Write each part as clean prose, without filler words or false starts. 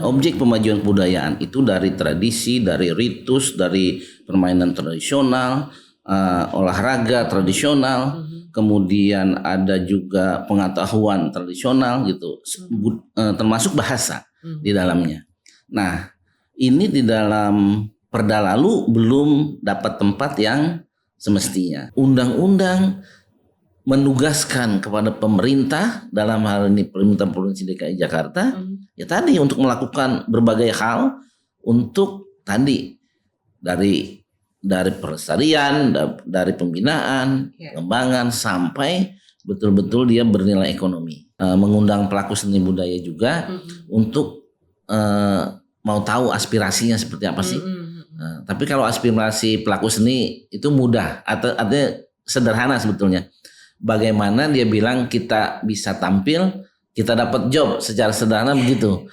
Objek pemajuan kebudayaan itu dari tradisi, dari ritus, dari permainan tradisional, olahraga tradisional, kemudian ada juga pengetahuan tradisional gitu, termasuk bahasa di dalamnya. Nah, ini di dalam Perda lalu belum dapat tempat yang semestinya. Undang-undang menugaskan kepada pemerintah, dalam hal ini pemerintah Provinsi DKI Jakarta, ya tadi untuk melakukan berbagai hal untuk tadi dari pelestarian, dari pembinaan, pengembangan sampai betul-betul dia bernilai ekonomi. Mengundang pelaku seni budaya juga untuk mau tahu aspirasinya seperti apa sih. Tapi kalau aspirasi pelaku seni itu mudah, artinya sederhana sebetulnya. Bagaimana dia bilang kita bisa tampil, kita dapat job, secara sederhana begitu.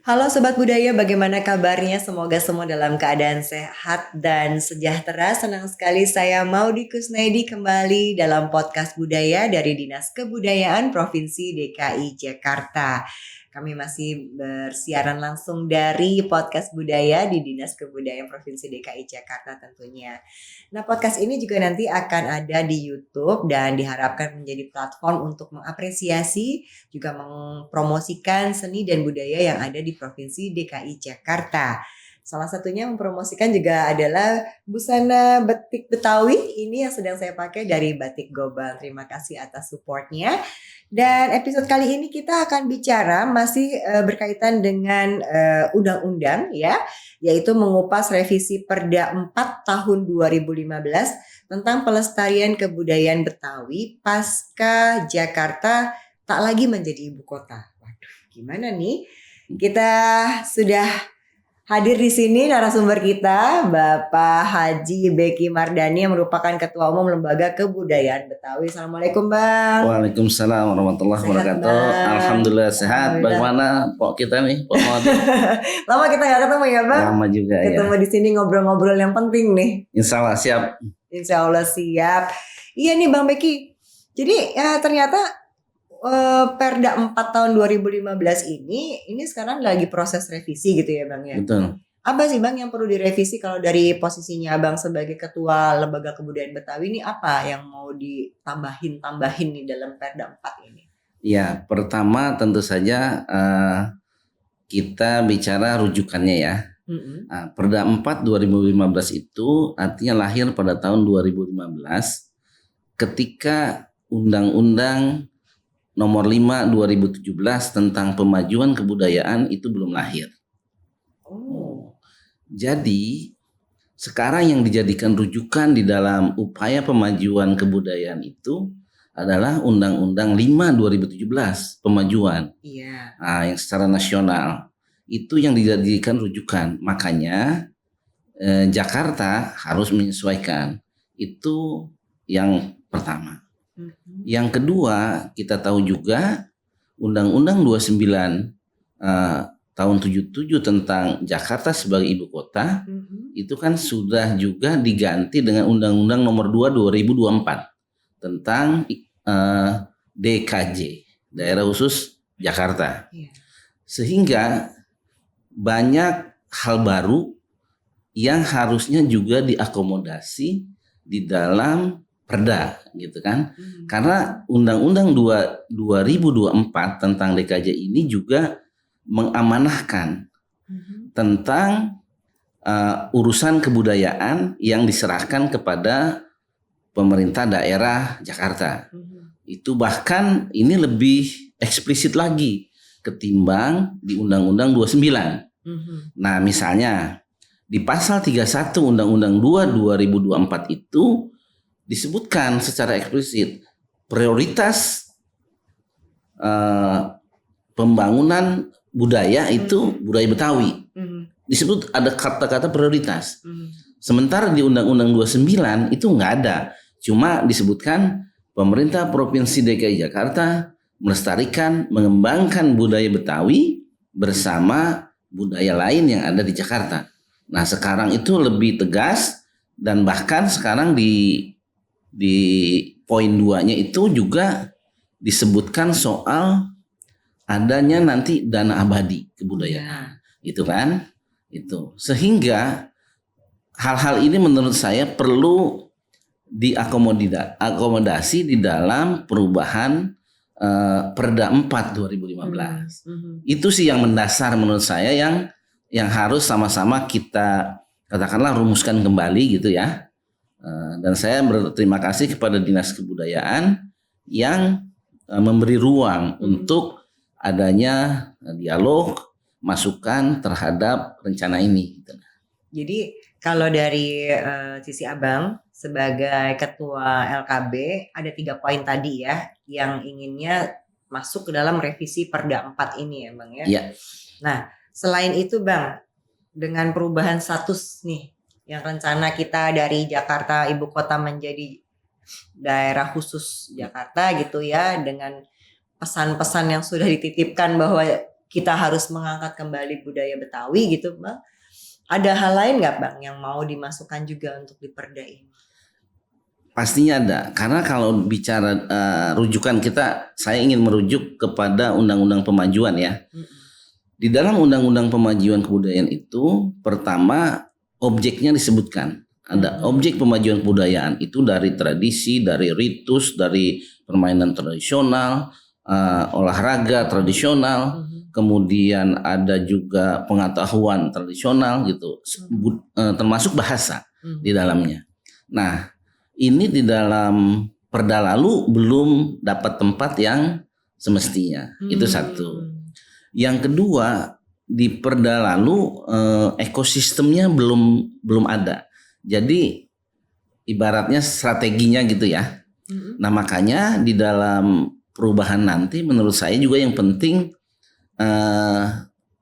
Halo Sobat Budaya, bagaimana kabarnya? Semoga semua dalam keadaan sehat dan sejahtera. Senang sekali saya Maudy Kusnaidi kembali dalam podcast budaya dari Dinas Kebudayaan Provinsi DKI Jakarta. Kami masih bersiaran langsung dari podcast budaya di Dinas Kebudayaan Provinsi DKI Jakarta tentunya. Nah, podcast ini juga nanti akan ada di YouTube dan diharapkan menjadi platform untuk mengapresiasi juga mempromosikan seni dan budaya yang ada di Provinsi DKI Jakarta. Salah satunya mempromosikan juga adalah busana batik Betawi ini yang sedang saya pakai dari Batik Gobal. Terima kasih atas supportnya. Dan episode kali ini kita akan bicara masih berkaitan dengan undang-undang ya, yaitu mengupas revisi Perda 4 tahun 2015 tentang pelestarian kebudayaan Betawi pasca Jakarta tak lagi menjadi ibu kota. Waduh, gimana nih? Kita sudah hadir di sini narasumber kita Bapak Haji Beki Mardani yang merupakan Ketua Umum Lembaga Kebudayaan Betawi. Assalamualaikum Bang. Waalaikumsalam warahmatullahi wabarakatuh. Alhamdulillah sehat. Bagaimana Pok kita nih, Pok Maudy? Lama kita gak ketemu ya Bang? Lama juga ya. Ketemu di sini ngobrol-ngobrol yang penting nih. Insya Allah siap. Insya Allah siap. Iya nih Bang Beki. Jadi ternyata Perda 4 tahun 2015 ini sekarang lagi proses revisi gitu ya Bang ya. Betul. Apa sih Bang yang perlu direvisi kalau dari posisinya Abang sebagai Ketua Lembaga Kebudayaan Betawi ini, apa yang mau ditambahin nih dalam Perda 4 ini? Ya, pertama tentu saja kita bicara rujukannya ya. Perda 4 2015 itu artinya lahir pada tahun 2015 ketika Undang-Undang Nomor 5 2017 tentang pemajuan kebudayaan itu belum lahir. Jadi sekarang yang dijadikan rujukan di dalam upaya pemajuan kebudayaan itu adalah Undang-Undang 5 2017 pemajuan. Iya. Yang secara nasional itu yang dijadikan rujukan. Makanya Jakarta harus menyesuaikan. Itu yang pertama. Yang kedua, kita tahu juga Undang-Undang 29 tahun 77 tentang Jakarta sebagai ibu kota itu kan sudah juga diganti dengan Undang-Undang Nomor 2 2024 tentang DKJ, Daerah Khusus Jakarta. Sehingga banyak hal baru yang harusnya juga diakomodasi di dalam Perda gitu kan. Karena Undang-Undang 2024 tentang DKJ ini juga mengamanahkan tentang urusan kebudayaan yang diserahkan kepada pemerintah daerah Jakarta. Itu bahkan ini lebih eksplisit lagi ketimbang di Undang-Undang 29. Nah, misalnya di pasal 31 Undang-Undang 2 2024 itu disebutkan secara eksplisit prioritas pembangunan budaya itu budaya Betawi. Disebut ada kata-kata prioritas. Sementara di Undang-Undang 29 itu nggak ada. Cuma disebutkan pemerintah Provinsi DKI Jakarta melestarikan, mengembangkan budaya Betawi bersama budaya lain yang ada di Jakarta. Nah, sekarang itu lebih tegas dan bahkan sekarang di poin 2-nya itu juga disebutkan soal adanya nanti dana abadi kebudayaan. Itu kan? Itu. Sehingga hal-hal ini menurut saya perlu diakomodasi di dalam perubahan Perda 4 2015. Itu sih yang mendasar menurut saya yang harus sama-sama kita katakanlah rumuskan kembali gitu ya. Dan saya berterima kasih kepada Dinas Kebudayaan yang memberi ruang untuk adanya dialog, masukan terhadap rencana ini. Jadi kalau dari sisi Abang sebagai ketua LKB ada 3 poin tadi ya yang inginnya masuk ke dalam revisi Perda 4 ini ya Bang ya. Iya. Nah, selain itu Bang, dengan perubahan status nih yang rencana kita dari Jakarta ibu kota menjadi daerah khusus Jakarta gitu ya, dengan pesan-pesan yang sudah dititipkan bahwa kita harus mengangkat kembali budaya Betawi gitu Bang. Ada hal lain nggak Bang yang mau dimasukkan juga untuk di Perda ini? Pastinya ada, karena kalau bicara rujukan kita, saya ingin merujuk kepada Undang-Undang Pemajuan ya. Di dalam Undang-Undang Pemajuan Kebudayaan itu, pertama objeknya disebutkan. Ada objek pemajuan kebudayaan itu dari tradisi, dari ritus, dari permainan tradisional, olahraga tradisional, kemudian ada juga pengetahuan tradisional gitu, termasuk bahasa di dalamnya. Nah, ini di dalam Perda lalu belum dapat tempat yang semestinya. Itu satu. Yang kedua, di Perda lalu ekosistemnya belum ada. Jadi ibaratnya strateginya gitu ya. Nah, makanya di dalam perubahan nanti menurut saya juga yang penting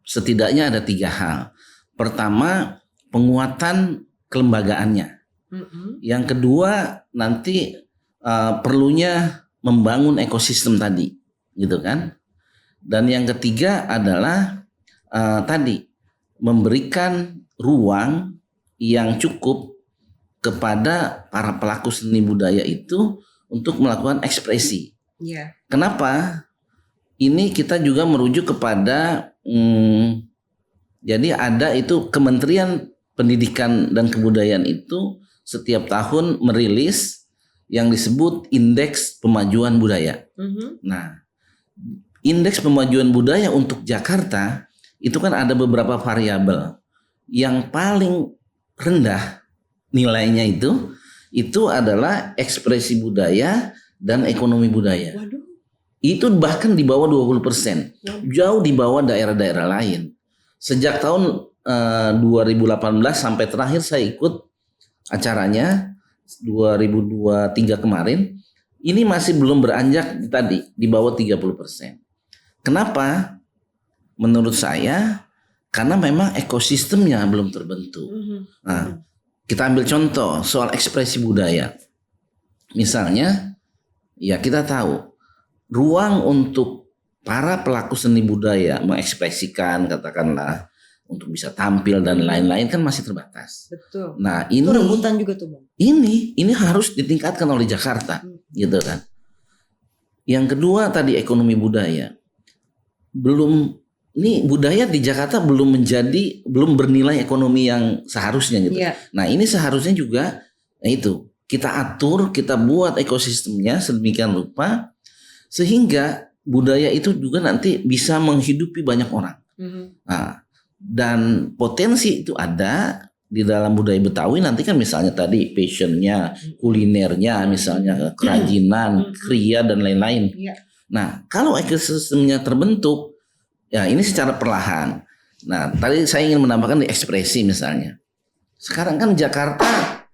setidaknya ada 3 hal. Pertama, penguatan kelembagaannya. Yang kedua, nanti perlunya membangun ekosistem tadi, gitu kan? Dan yang ketiga adalah tadi memberikan ruang yang cukup kepada para pelaku seni budaya itu untuk melakukan ekspresi. Kenapa? Ini kita juga merujuk kepada jadi ada itu Kementerian Pendidikan dan Kebudayaan itu setiap tahun merilis yang disebut Indeks Pemajuan Budaya. Nah, Indeks Pemajuan Budaya untuk Jakarta itu kan ada beberapa variabel. Yang paling rendah nilainya itu adalah ekspresi budaya dan ekonomi budaya. Itu bahkan di bawah 20%. Jauh di bawah daerah-daerah lain. Sejak tahun 2018 sampai terakhir saya ikut acaranya 2023 kemarin, ini masih belum beranjak tadi di bawah 30%. Kenapa? Menurut saya karena memang ekosistemnya belum terbentuk. Nah, kita ambil contoh soal ekspresi budaya. Misalnya, ya kita tahu ruang untuk para pelaku seni budaya mengekspresikan katakanlah untuk bisa tampil dan lain-lain kan masih terbatas. Betul. Nah, ini itu rebutan juga tuh Bang. Ini harus ditingkatkan oleh Jakarta, gitu kan. Yang kedua tadi ekonomi budaya. Budaya di Jakarta belum bernilai ekonomi yang seharusnya gitu. Nah, ini seharusnya juga itu kita atur, kita buat ekosistemnya sedemikian rupa sehingga budaya itu juga nanti bisa menghidupi banyak orang. Nah, dan potensi itu ada di dalam budaya Betawi nanti kan misalnya tadi passionnya, kulinernya, misalnya kerajinan, kriya dan lain-lain. Nah, kalau ekosistemnya terbentuk, ya ini secara perlahan. Nah, tadi saya ingin menambahkan di ekspresi misalnya. Sekarang kan Jakarta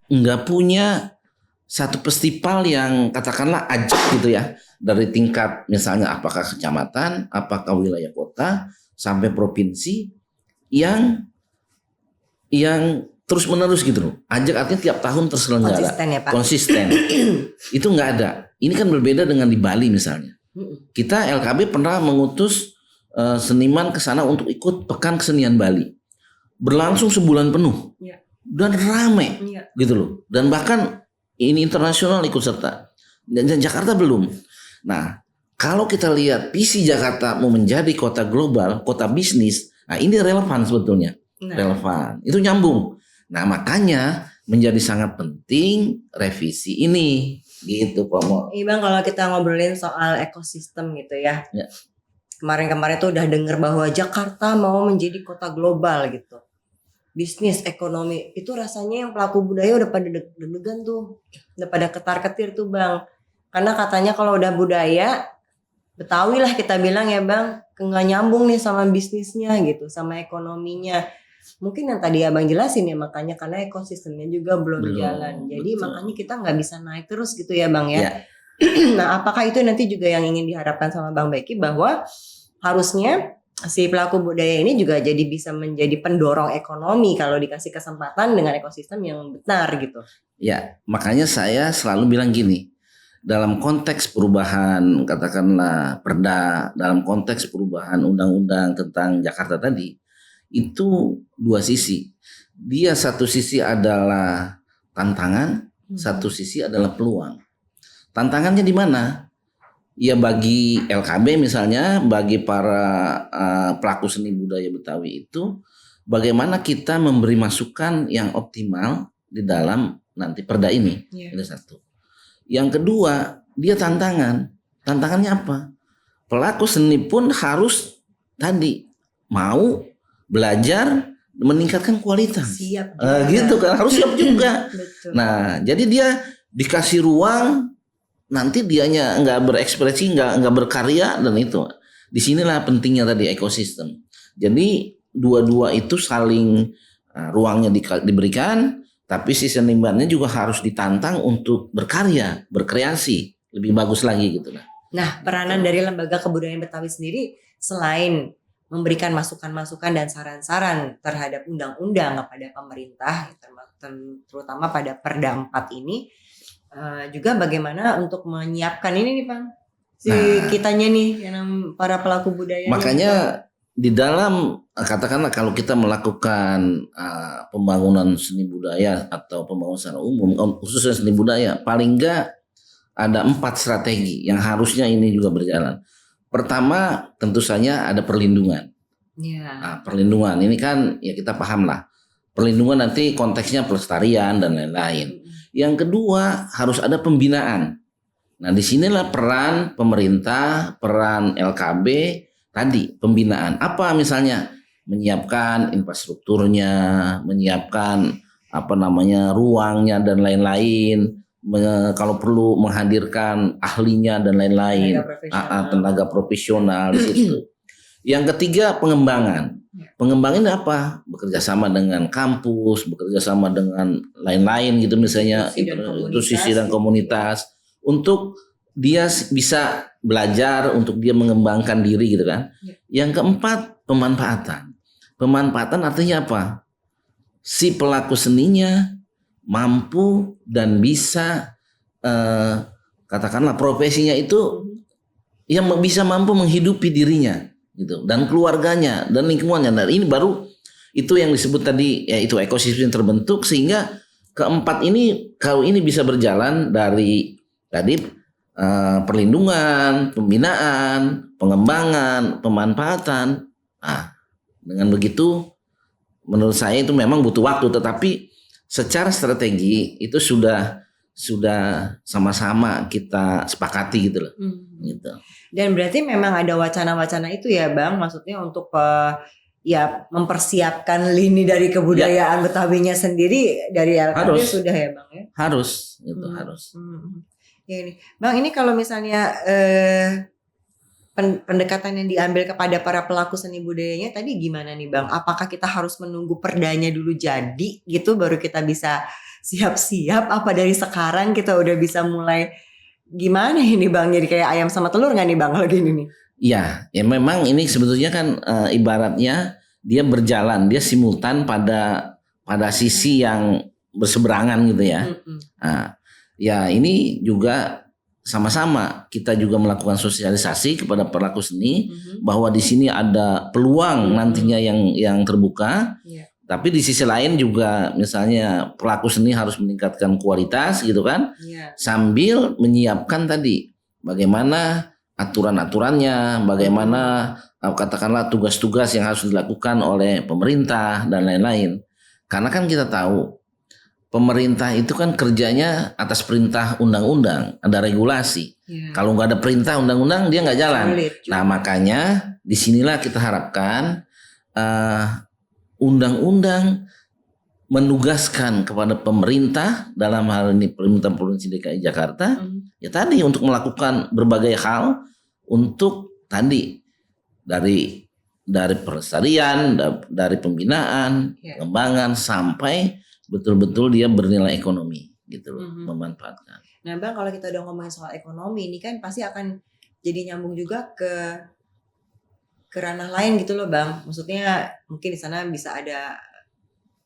nggak punya satu festival yang katakanlah ajak gitu ya. Dari tingkat misalnya apakah kecamatan, apakah wilayah kota, sampai provinsi yang terus menerus gitu loh. Ajak artinya tiap tahun terselenggara. Konsisten ya Pak. Konsisten. Itu nggak ada. Ini kan berbeda dengan di Bali misalnya. Kita LKB pernah mengutus seniman ke sana untuk ikut Pekan Kesenian Bali. Berlangsung sebulan penuh. Ya. Dan rame Ya. gitu loh. Dan bahkan ini internasional ikut serta. Dan Jakarta belum. Nah, kalau kita lihat visi Jakarta mau menjadi kota global, kota bisnis, nah ini relevan sebetulnya. Relevan. Itu nyambung. Nah, makanya menjadi sangat penting revisi ini. Gitu Pak Mo. Iya Bang, kalau kita ngobrolin soal ekosistem gitu ya. Ya. Kemarin-kemarin tuh udah dengar bahwa Jakarta mau menjadi kota global gitu. Bisnis, ekonomi, itu rasanya yang pelaku budaya udah pada deg-degan tuh. Udah pada ketar-ketir tuh Bang. Karena katanya kalau udah budaya, Betawi lah kita bilang ya Bang, nggak nyambung nih sama bisnisnya gitu, sama ekonominya. Mungkin yang tadi Abang jelasin ya, makanya karena ekosistemnya juga belum jalan. Jadi betul. makanya kita nggak bisa naik terus gitu ya Bang ya. Ya. Nah, apakah itu nanti juga yang ingin diharapkan sama Bang Beki, bahwa harusnya si pelaku budaya ini juga jadi bisa menjadi pendorong ekonomi kalau dikasih kesempatan dengan ekosistem yang benar gitu. Ya, makanya saya selalu bilang gini. Dalam konteks perubahan katakanlah perda, dalam konteks perubahan undang-undang tentang Jakarta tadi, itu dua sisi. Dia satu sisi adalah tantangan, satu sisi adalah peluang. Tantangannya di mana? Ya bagi LKB misalnya, bagi para pelaku seni budaya Betawi itu, bagaimana kita memberi masukan yang optimal di dalam nanti perda ini. Yeah. Itu satu. Yang kedua, dia tantangan. Tantangannya apa? Pelaku seni pun harus tadi mau belajar meningkatkan kualitas. Siap. Gitu kan, harus siap juga. Betul. Nah, jadi dia dikasih ruang, nanti dianya nggak berekspresi, nggak berkarya, dan itu. Disinilah pentingnya tadi ekosistem. Jadi dua-dua itu saling ruangnya diberikan, tapi si senimannya juga harus ditantang untuk berkarya, berkreasi, lebih bagus lagi gitu lah. Nah, peranan dari Lembaga Kebudayaan Betawi sendiri selain memberikan masukan-masukan dan saran-saran terhadap undang-undang kepada pemerintah, terutama pada Perda 4 ini, juga bagaimana untuk menyiapkan ini nih Bang, kitanya nih yang para pelaku budaya. Makanya di dalam katakanlah kalau kita melakukan pembangunan seni budaya atau pembangunan secara umum, khususnya seni budaya, paling enggak ada 4 strategi yang harusnya ini juga berjalan. Pertama tentu saja ada perlindungan. Ya. Perlindungan ini kan ya kita paham lah. Perlindungan nanti konteksnya pelestarian dan lain-lain. Yang kedua harus ada pembinaan. Nah disinilah peran pemerintah, peran LKB tadi, pembinaan. Apa misalnya? Menyiapkan infrastrukturnya, menyiapkan ruangnya dan lain-lain. Kalau perlu menghadirkan ahlinya dan lain-lain, tenaga profesional di situ. Yang ketiga pengembangan. Pengembangan apa? Bekerja sama dengan kampus, bekerja sama dengan lain-lain gitu misalnya, institusi dan komunitas untuk dia bisa belajar, untuk dia mengembangkan diri gitu kan. Yang keempat pemanfaatan. Pemanfaatan artinya apa? Si pelaku seninya mampu dan bisa katakanlah profesinya itu yang bisa mampu menghidupi dirinya gitu, dan keluarganya dan lingkungannya. Dan ini baru itu yang disebut tadi, yaitu ekosistem yang terbentuk. Sehingga keempat ini, kalau ini bisa berjalan dari tadi perlindungan, pembinaan, pengembangan, pemanfaatan, dengan begitu menurut saya itu memang butuh waktu, tetapi secara strategi itu sudah sama-sama kita sepakati gitu loh. Gitu. Dan berarti memang ada wacana-wacana itu ya Bang, maksudnya untuk mempersiapkan lini dari kebudayaan Betawinya sendiri dari LKB sudah ya Bang ya? Harus gitu, harus. Ya ini. Bang, ini kalau misalnya pendekatan yang diambil kepada para pelaku seni budayanya tadi gimana nih Bang? Apakah kita harus menunggu perdanya dulu jadi gitu baru kita bisa siap-siap? Apa dari sekarang kita udah bisa mulai gimana ini Bang? Jadi kayak ayam sama telur nggak nih Bang kalau gini nih? Ya, ya memang ini sebetulnya kan ibaratnya dia berjalan, dia simultan pada sisi yang berseberangan gitu ya. Nah, ya ini juga sama-sama kita juga melakukan sosialisasi kepada pelaku seni bahwa di sini ada peluang nantinya yang terbuka. Iya. Tapi di sisi lain juga misalnya pelaku seni harus meningkatkan kualitas gitu kan, Iya. sambil menyiapkan tadi bagaimana aturan-aturannya, bagaimana katakanlah tugas-tugas yang harus dilakukan oleh pemerintah dan lain-lain. Karena kan kita tahu pemerintah itu kan kerjanya atas perintah undang-undang, ada regulasi. Iya. Kalau nggak ada perintah undang-undang dia nggak jalan. Sulit juga. Nah makanya disinilah kita harapkan undang-undang menugaskan kepada pemerintah dalam hal ini pemerintah Provinsi DKI Jakarta ya tadi untuk melakukan berbagai hal untuk tadi dari pelestarian, dari pembinaan, pengembangan sampai betul-betul dia bernilai ekonomi gitu loh, memanfaatkan. Nah Bang, kalau kita udah ngomongin soal ekonomi ini kan pasti akan jadi nyambung juga ke ranah lain gitu loh Bang. Maksudnya mungkin di sana bisa ada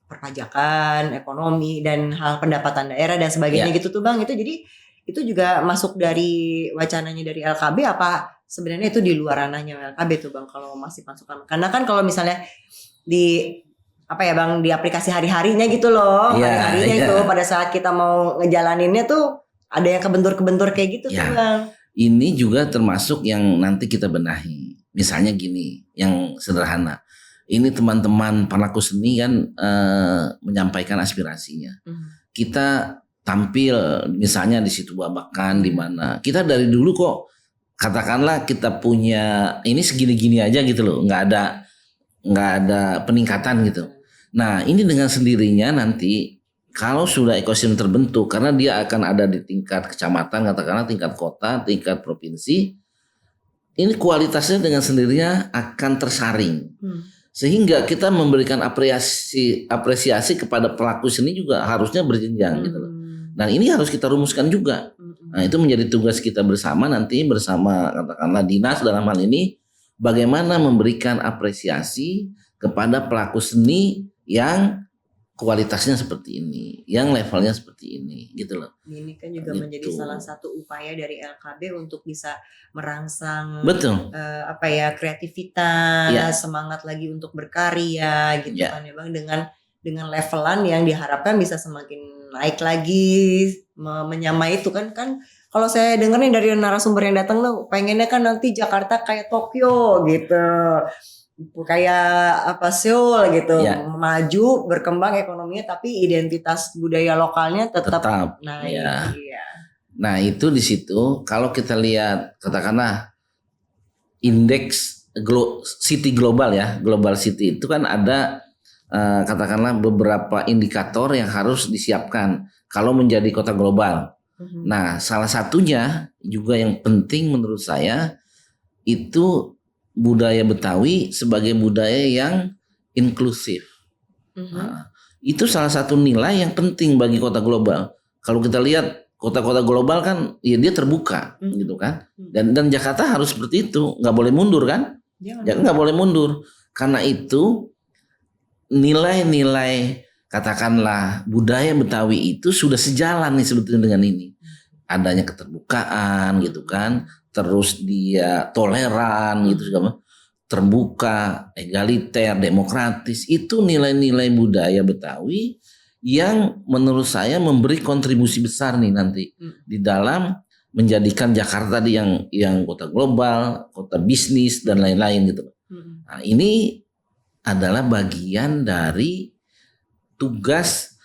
perpajakan, ekonomi dan hal pendapatan daerah dan sebagainya gitu tuh Bang. Itu jadi itu juga masuk dari wacananya dari LKB apa sebenarnya itu di luar ranahnya LKB tuh Bang kalau masih masukan. Karena kan kalau misalnya di apa ya Bang di aplikasi hari-harinya gitu loh, hari-harinya itu pada saat kita mau ngejalaninnya tuh ada yang kebentur-kebentur kayak gitu tuh Bang. Ini juga termasuk yang nanti kita benahi. Misalnya gini, yang sederhana. Ini teman-teman pelaku seni kan menyampaikan aspirasinya. Kita tampil misalnya di situ Babakan di mana. Kita dari dulu kok katakanlah kita punya ini segini-gini aja gitu loh, nggak ada peningkatan gitu. Nah ini dengan sendirinya nanti kalau sudah ekosistem terbentuk karena dia akan ada di tingkat kecamatan, katakanlah tingkat kota, tingkat provinsi. Ini kualitasnya dengan sendirinya akan tersaring. Sehingga kita memberikan apresiasi kepada pelaku seni juga harusnya berjenjang gitu loh. Dan ini harus kita rumuskan juga. Nah, itu menjadi tugas kita bersama nanti bersama katakanlah dinas dalam hal ini bagaimana memberikan apresiasi kepada pelaku seni yang kualitasnya seperti ini, yang levelnya seperti ini, gitu loh. Ini kan juga menjadi salah satu upaya dari LKB untuk bisa merangsang kreativitas, semangat lagi untuk berkarya, gitu kan ya Bang, dengan levelan yang diharapkan bisa semakin naik lagi, menyamai itu kan kalau saya dengar nih dari narasumber yang datang tuh pengennya kan nanti Jakarta kayak Tokyo gitu. Kayak Seoul gitu, maju berkembang ekonominya tapi identitas budaya lokalnya tetap naik. Nah itu di situ kalau kita lihat katakanlah indeks city global ya, global city itu kan ada katakanlah beberapa indikator yang harus disiapkan kalau menjadi kota global. Nah salah satunya juga yang penting menurut saya itu budaya Betawi sebagai budaya yang inklusif. Nah, itu salah satu nilai yang penting bagi kota global. Kalau kita lihat kota-kota global kan, ya dia terbuka, gitu kan. Dan Jakarta harus seperti itu, nggak boleh mundur kan? Nggak boleh mundur. Karena itu nilai-nilai katakanlah budaya Betawi itu sudah sejalan nih sebetulnya dengan ini. Adanya keterbukaan, gitu kan. Terus dia toleran gitu segala terbuka, egaliter, demokratis itu nilai-nilai budaya Betawi yang menurut saya memberi kontribusi besar nih nanti di dalam menjadikan Jakarta yang kota global, kota bisnis dan lain-lain gitu. Nah, ini adalah bagian dari tugas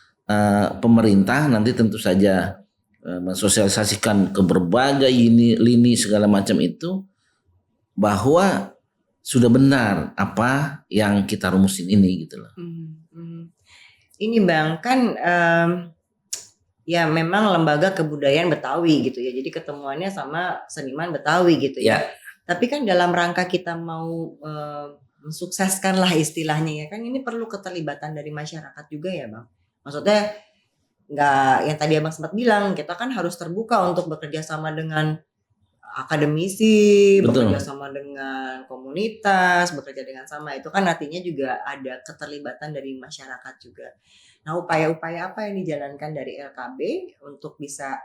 pemerintah nanti tentu saja mensosialisasikan ke berbagai lini segala macam itu bahwa sudah benar apa yang kita rumusin ini gitu loh. Ini Bang kan ya memang lembaga kebudayaan Betawi gitu ya. Jadi ketemuannya sama seniman Betawi gitu ya. Tapi kan dalam rangka kita mau mensukseskan lah istilahnya ya kan ini perlu keterlibatan dari masyarakat juga ya Bang. Maksudnya nggak yang tadi Abang sempat bilang kita kan harus terbuka untuk bekerja sama dengan akademisi, Betul. bekerja sama dengan komunitas, bekerja dengan sama, itu kan artinya juga ada keterlibatan dari masyarakat juga. Nah, upaya-upaya apa yang dijalankan dari LKB untuk bisa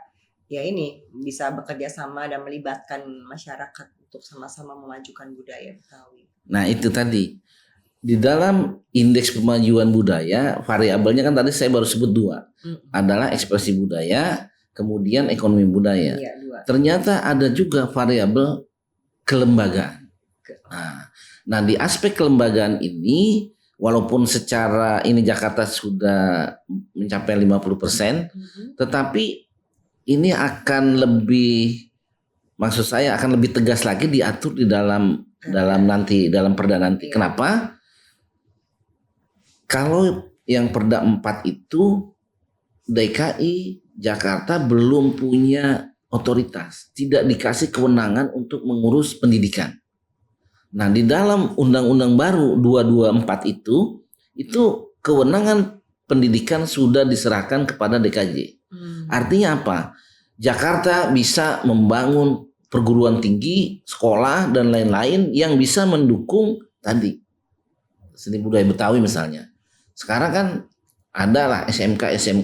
bekerja sama dan melibatkan masyarakat untuk sama-sama memajukan budaya Betawi. Nah itu tadi di dalam indeks pemajuan budaya variabelnya kan tadi saya baru sebut 2, adalah ekspresi budaya, kemudian ekonomi budaya. Iya, 2. Ternyata ada juga variabel kelembagaan. Nah di aspek kelembagaan ini, walaupun secara ini Jakarta sudah mencapai 50%, tetapi ini akan lebih, maksud saya akan lebih tegas lagi diatur di dalam perda nanti. Kenapa? Kalau yang perda 4 itu DKI Jakarta belum punya otoritas, tidak dikasih kewenangan untuk mengurus pendidikan. Nah, di dalam undang-undang baru 224 itu kewenangan pendidikan sudah diserahkan kepada DKJ. Artinya apa? Jakarta bisa membangun perguruan tinggi, sekolah dan lain-lain yang bisa mendukung tadi seni budaya Betawi misalnya. Sekarang kan adalah SMK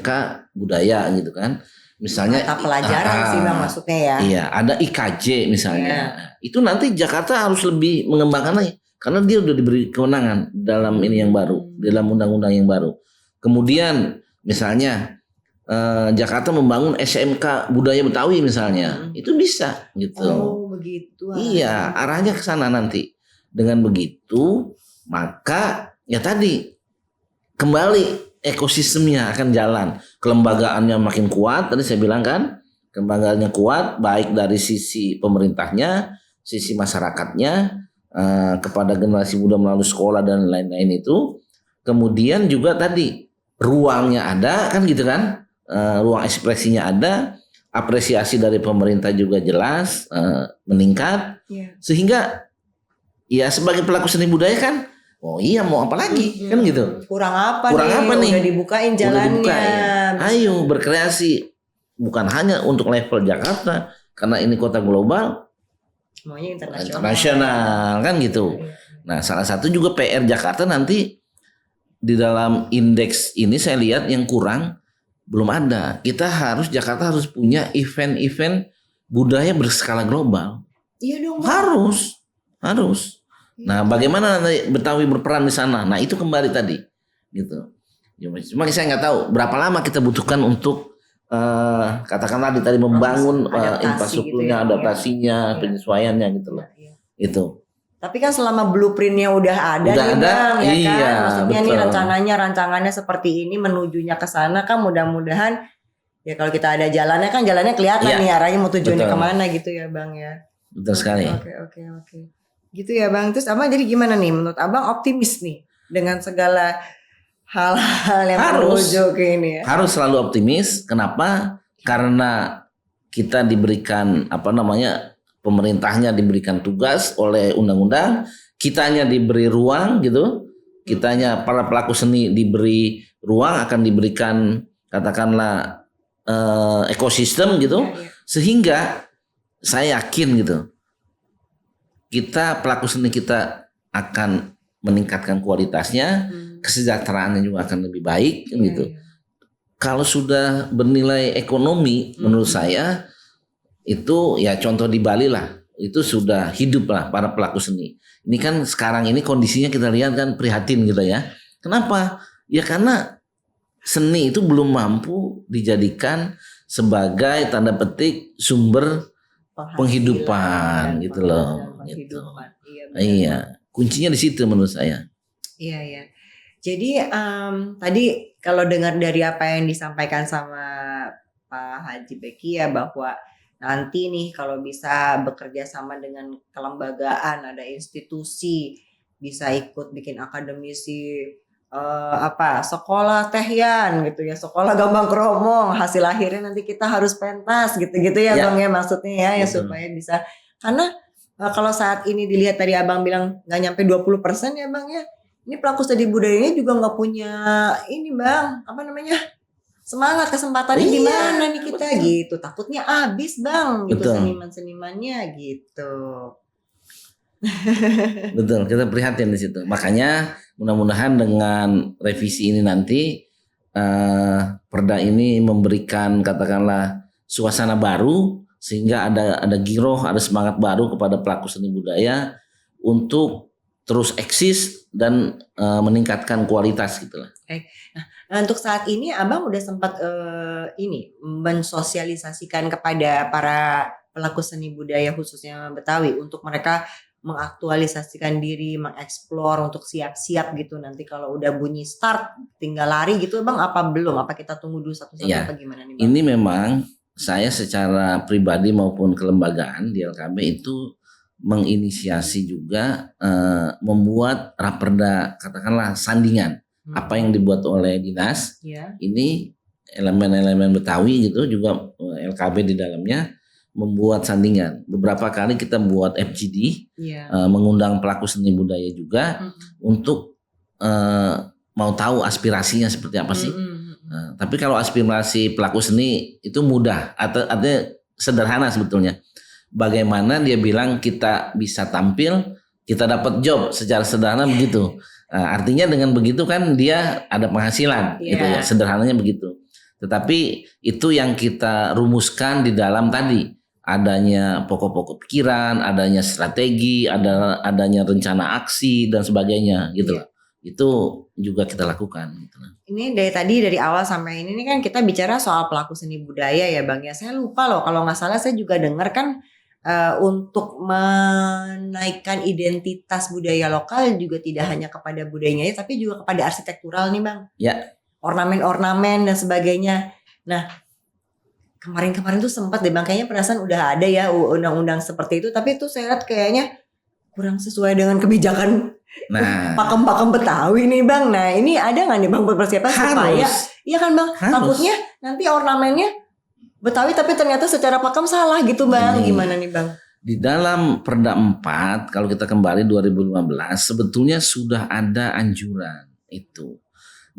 budaya gitu kan. Misalnya mata pelajaran sih Bang maksudnya ya. Iya, ada IKJ misalnya. Itu nanti Jakarta harus lebih mengembangkan lagi karena dia udah diberi kewenangan dalam ini yang baru, dalam undang-undang yang baru. Kemudian misalnya Jakarta membangun SMK budaya Betawi misalnya, itu bisa gitu. Oh begitu. Iya, arahnya ke sana nanti. Dengan begitu, maka ya tadi kembali ekosistemnya akan jalan, kelembagaannya makin kuat. Tadi saya bilang kan, kelembagaannya kuat, baik dari sisi pemerintahnya, sisi masyarakatnya, kepada generasi muda melalui sekolah dan lain-lain itu. Kemudian juga tadi ruangnya ada, kan gitu kan. Ruang ekspresinya ada, apresiasi dari pemerintah juga jelas meningkat, sehingga ya sebagai pelaku seni budaya kan, oh iya mau apa lagi kan gitu. Kurang apa nih? Udah dibukain jalannya. Ayo berkreasi, bukan hanya untuk level Jakarta karena ini kota global, semuanya internasional kan gitu. Nah salah satu juga PR Jakarta nanti di dalam indeks ini saya lihat yang kurang. Belum ada. Jakarta harus punya event-event budaya berskala global. Iya dong. Harus. Nah, bagaimana nanti Betawi berperan di sana? Nah, itu kembali tadi, gitu. Cuma saya nggak tahu berapa lama kita butuhkan untuk katakanlah tadi membangun infrastrukturnya, adaptasinya, penyesuaiannya gitu loh. Itu. Tapi kan selama blueprintnya udah ada nih Bang, ya iya, kan? Maksudnya betul. nih rancangannya seperti ini menujunya ke sana kan mudah-mudahan ya kalau kita ada jalannya kan jalannya kelihatan nih arahnya mau tujuannya kemana gitu ya Bang ya. Betul sekali. Oke. Gitu ya Bang. Terus Abang jadi gimana nih menurut Abang optimis nih dengan segala hal-hal yang menuju ke ini ya? Harus selalu optimis. Kenapa? Karena kita diberikan pemerintahnya diberikan tugas oleh undang-undang, kitanya diberi ruang gitu, kitanya para pelaku seni diberi ruang, akan diberikan katakanlah ekosistem gitu, sehingga saya yakin gitu, kita pelaku seni kita akan meningkatkan kualitasnya, kesejahteraannya juga akan lebih baik gitu. Kalau sudah bernilai ekonomi, menurut saya itu ya contoh di Bali lah, itu sudah hidup lah para pelaku seni. Ini kan sekarang ini kondisinya kita lihat kan prihatin gitu ya. Kenapa? Ya karena seni itu belum mampu dijadikan sebagai tanda petik sumber penghidupan gitu loh. Gitu. Iya, kuncinya di situ menurut saya. Iya. Jadi tadi kalau dengar dari apa yang disampaikan sama Pak Haji Beki ya bahwa nanti nih kalau bisa bekerja sama dengan kelembagaan, ada institusi, bisa ikut bikin akademisi sekolah tehyan gitu ya, sekolah gambang kromong, hasil akhirnya nanti kita harus pentas gitu-gitu ya Bang ya maksudnya ya supaya bisa, karena kalau saat ini dilihat tadi Abang bilang nggak nyampe 20% ya Bang ya, ini pelaku studi budayanya juga nggak punya ini Bang, semangat kesempatannya di mana nih kita gitu. Takutnya habis Bang gitu seniman-senimannya gitu. Betul, kita prihatin di situ. Makanya mudah-mudahan dengan revisi ini nanti perda ini memberikan katakanlah suasana baru sehingga ada giroh, ada semangat baru kepada pelaku seni budaya untuk terus eksis dan meningkatkan kualitas gitulah. Nah, untuk saat ini Abang udah sempat mensosialisasikan kepada para pelaku seni budaya khususnya Betawi untuk mereka mengaktualisasikan diri, mengeksplor untuk siap-siap gitu nanti kalau udah bunyi start tinggal lari gitu Bang, apa belum? Apa kita tunggu dulu satu-satu apa gimana nih Bang? Ini memang saya secara pribadi maupun kelembagaan di LKB itu menginisiasi juga membuat raperda katakanlah sandingan apa yang dibuat oleh dinas ini elemen-elemen Betawi gitu juga LKB di dalamnya membuat sandingan. Beberapa kali kita buat FGD, mengundang pelaku seni budaya juga untuk mau tahu aspirasinya seperti apa sih. Tapi kalau aspirasi pelaku seni itu mudah, artinya sederhana sebetulnya. Bagaimana dia bilang kita bisa tampil, kita dapat job secara sederhana begitu. Artinya dengan begitu kan dia ada penghasilan, gitu ya. Sederhananya begitu. Tetapi itu yang kita rumuskan di dalam tadi. Adanya pokok-pokok pikiran, adanya strategi, adanya rencana aksi dan sebagainya gitu loh. Itu juga kita lakukan gitu. Ini dari awal sampai ini kan kita bicara soal pelaku seni budaya ya Bang ya. Saya lupa loh kalau nggak salah saya juga dengar kan untuk menaikkan identitas budaya lokal juga tidak hanya kepada budayanya tapi juga kepada arsitektural nih Bang. Ya. Ornamen-ornamen dan sebagainya. Nah, kemarin-kemarin tuh sempat deh Bang, kayaknya perasaan udah ada ya undang-undang seperti itu, tapi itu saya lihat kayaknya kurang sesuai dengan kebijakan pakem-pakem Betawi nih Bang. Nah ini ada nggak nih Bang persiapan supaya, iya kan Bang, takutnya nanti ornamennya Betawi tapi ternyata secara pakem salah gitu Bang, gimana nih Bang? Di dalam Perda 4 kalau kita kembali 2015 sebetulnya sudah ada anjuran itu,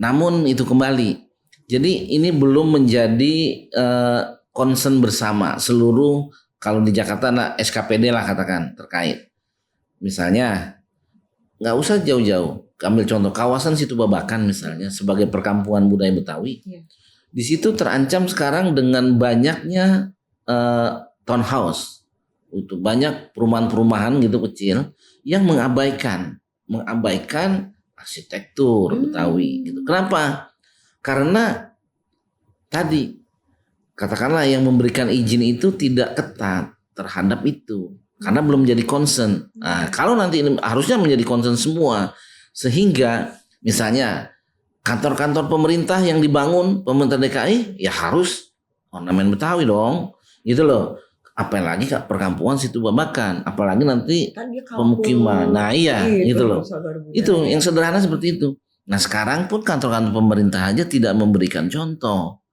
namun itu kembali. Jadi ini belum menjadi concern bersama seluruh kalau di Jakarta SKPD lah katakan terkait. Misalnya nggak usah jauh-jauh, ambil contoh kawasan Situ Babakan misalnya sebagai perkampungan budaya Betawi. Di situ terancam sekarang dengan banyaknya townhouse, untuk banyak perumahan-perumahan gitu kecil yang mengabaikan arsitektur Betawi gitu. Kenapa? Karena tadi katakanlah yang memberikan izin itu tidak ketat terhadap itu karena belum menjadi concern. Nah, kalau nanti ini harusnya menjadi concern semua sehingga misalnya kantor-kantor pemerintah yang dibangun pemerintah DKI ya harus ornamen Betawi dong, gitu loh. Apalagi perkampungan Situ Babakan, apalagi nanti kan pemukiman. Nah gitu loh. Itu yang sederhana seperti itu. Nah sekarang pun kantor-kantor pemerintah aja tidak memberikan contoh.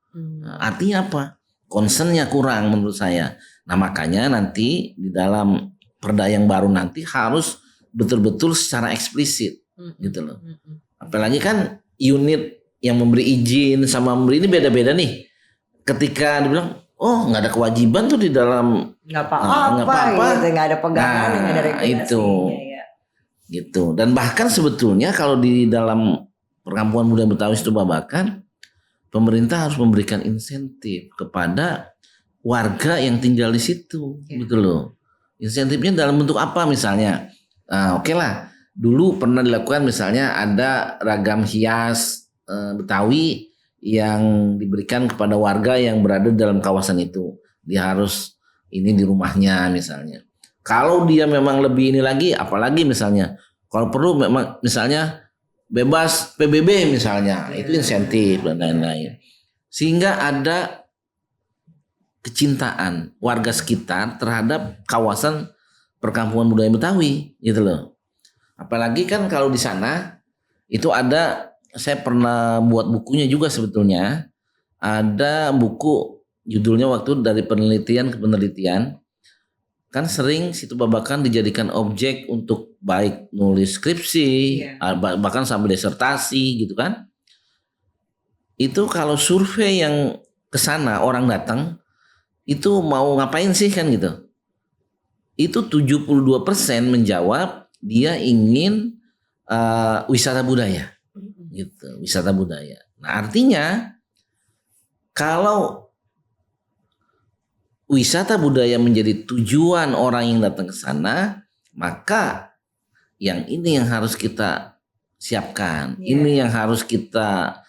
Artinya apa? Concernnya kurang menurut saya. Nah makanya nanti di dalam perda yang baru nanti harus betul-betul secara eksplisit gitu loh. Apalagi kan unit yang memberi izin sama memberi ini beda-beda nih. Ketika dibilang nggak ada kewajiban tuh di dalam nggak apa-apa, nggak ada pegangan, nggak ada regulasinya itu. Gitu. Dan bahkan sebetulnya kalau di dalam perkampungan budaya Betawi Situ Babakan, pemerintah harus memberikan insentif kepada warga yang tinggal di situ, gitu loh. Insentifnya dalam bentuk apa misalnya? Oke lah, dulu pernah dilakukan misalnya ada ragam hias Betawi yang diberikan kepada warga yang berada dalam kawasan itu. Dia harus ini di rumahnya misalnya. Kalau dia memang lebih ini lagi, apalagi misalnya, kalau perlu memang misalnya bebas PBB misalnya, itu insentif dan lain-lain. Sehingga ada kecintaan warga sekitar terhadap kawasan perkampungan budaya Betawi, gitu loh. Apalagi kan kalau di sana itu ada, saya pernah buat bukunya juga sebetulnya. Ada buku judulnya waktu dari penelitian ke penelitian. Kan sering Situ Babakan dijadikan objek untuk baik nulis skripsi, bahkan sampai disertasi gitu kan. itu kalau survei yang ke sana orang datang itu mau ngapain sih kan gitu. Itu 72% menjawab dia ingin wisata budaya gitu, wisata budaya. Nah, artinya kalau wisata budaya menjadi tujuan orang yang datang ke sana, maka yang ini yang harus kita siapkan. Ini yang harus kita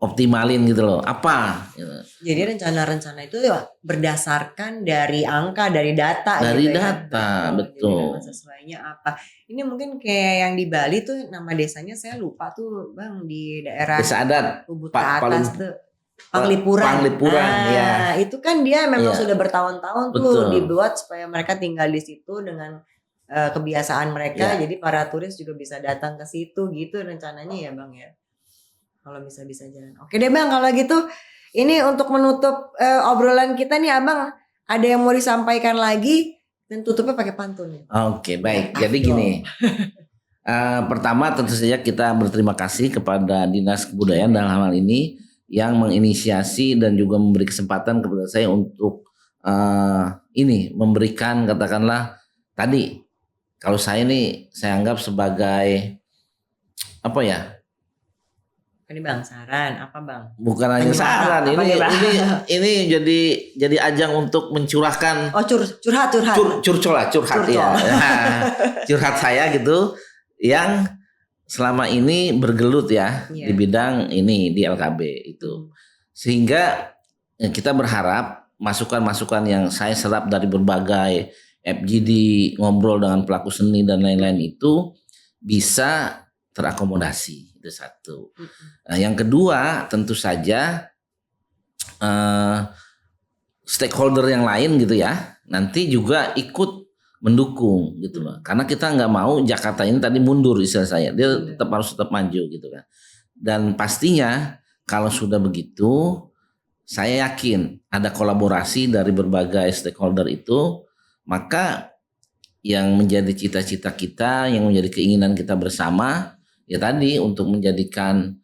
optimalin gitu loh. Apa? Gitu. Jadi rencana-rencana itu ya berdasarkan dari angka, dari data. Dari gitu data, ya. betul. Jadi sesuainya apa? Ini mungkin kayak yang di Bali tuh nama desanya saya lupa tuh Bang, di daerah Desa adat Ubud ke atas tuh. Panglipuran. Panglipuran, ya. Itu kan dia memang sudah bertahun-tahun tuh dibuat supaya mereka tinggal di situ dengan kebiasaan mereka. Jadi para turis juga bisa datang ke situ gitu rencananya ya Bang ya. Kalau bisa jalan. Oke deh Bang, kalau gitu ini untuk menutup obrolan kita nih Abang, ada yang mau disampaikan lagi dan tutupnya pakai pantun. Oke, baik. Jadi gini. Pertama tentu saja kita berterima kasih kepada Dinas Kebudayaan dalam hal ini yang menginisiasi dan juga memberi kesempatan kepada saya untuk memberikan katakanlah tadi kalau saya ini saya anggap sebagai apa ya? Ini Bang saran apa Bang? Bukan hanya saran, ini jadi ajang untuk mencurahkan. Oh curhat ya. Curhat saya gitu yang selama ini bergelut ya di bidang ini di LKB itu. Sehingga kita berharap masukan-masukan yang saya serap dari berbagai FGD, ngobrol dengan pelaku seni dan lain-lain itu bisa terakomodasi. Itu satu. Nah, yang kedua tentu saja stakeholder yang lain gitu ya nanti juga ikut mendukung gitu loh. Karena kita nggak mau Jakarta ini tadi mundur istilah saya. Dia harus tetap maju gitu kan. Dan pastinya kalau sudah begitu saya yakin ada kolaborasi dari berbagai stakeholder itu, maka yang menjadi cita-cita kita, yang menjadi keinginan kita bersama ya tadi untuk menjadikan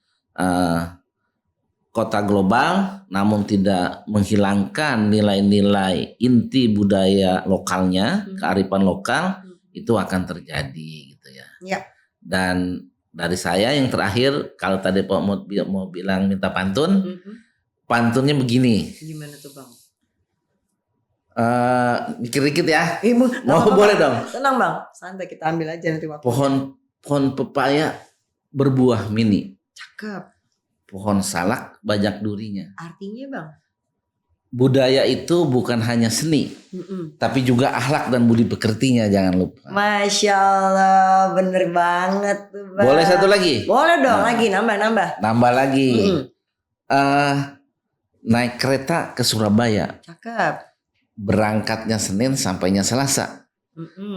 kota global namun tidak menghilangkan nilai-nilai inti budaya lokalnya, kearifan lokal itu akan terjadi gitu ya. Dan dari saya yang terakhir kalau tadi Pak mau bilang minta pantun, pantunnya begini. Gimana tuh Bang? Mikir dikit ya. Mau boleh dong. Tenang Bang, santai kita ambil aja nanti waktu. Pohon pepaya berbuah mini. Cakep. Pohon salak banyak durinya. Artinya Bang? Budaya itu bukan hanya seni, tapi juga akhlak dan budi pekertinya, jangan lupa. Masya Allah, bener banget tuh Bang. Boleh satu lagi? Boleh dong, lagi nambah. Nambah lagi. Naik kereta ke Surabaya. Cakep. Berangkatnya Senin sampainya Selasa.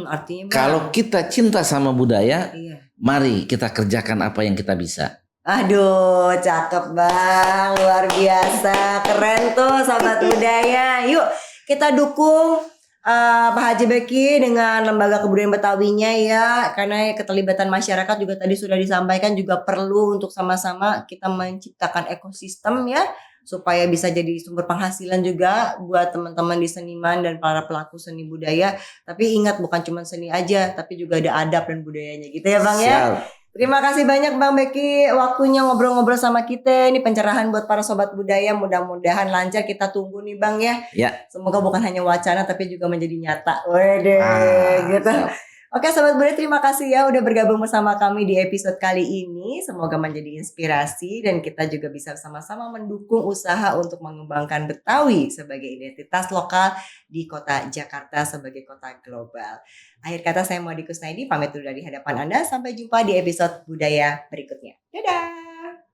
Artinya Bang, kalau kita cinta sama budaya, mari kita kerjakan apa yang kita bisa. Aduh, cakep Bang, luar biasa, keren tuh Sobat Budaya. Yuk kita dukung Pak Haji Beki dengan Lembaga Kebudayaan Betawinya ya, karena keterlibatan masyarakat juga tadi sudah disampaikan juga perlu untuk sama-sama kita menciptakan ekosistem ya, supaya bisa jadi sumber penghasilan juga buat teman-teman di seniman dan para pelaku seni budaya. Tapi ingat bukan cuma seni aja, tapi juga ada adab dan budayanya gitu ya Bang ya. Terima kasih banyak Bang Beki waktunya ngobrol-ngobrol sama kita. Ini pencerahan buat para sobat budaya, mudah-mudahan lancar. Kita tunggu nih Bang ya. Semoga bukan hanya wacana tapi juga menjadi nyata. Gitu. Oke sobat budaya, terima kasih ya udah bergabung bersama kami di episode kali ini. Semoga menjadi inspirasi dan kita juga bisa sama-sama mendukung usaha untuk mengembangkan Betawi sebagai identitas lokal di kota Jakarta sebagai kota global. Akhir kata saya Maudy Kusnaidi pamit dulu dari hadapan Anda. Sampai jumpa di episode budaya berikutnya. Dadah.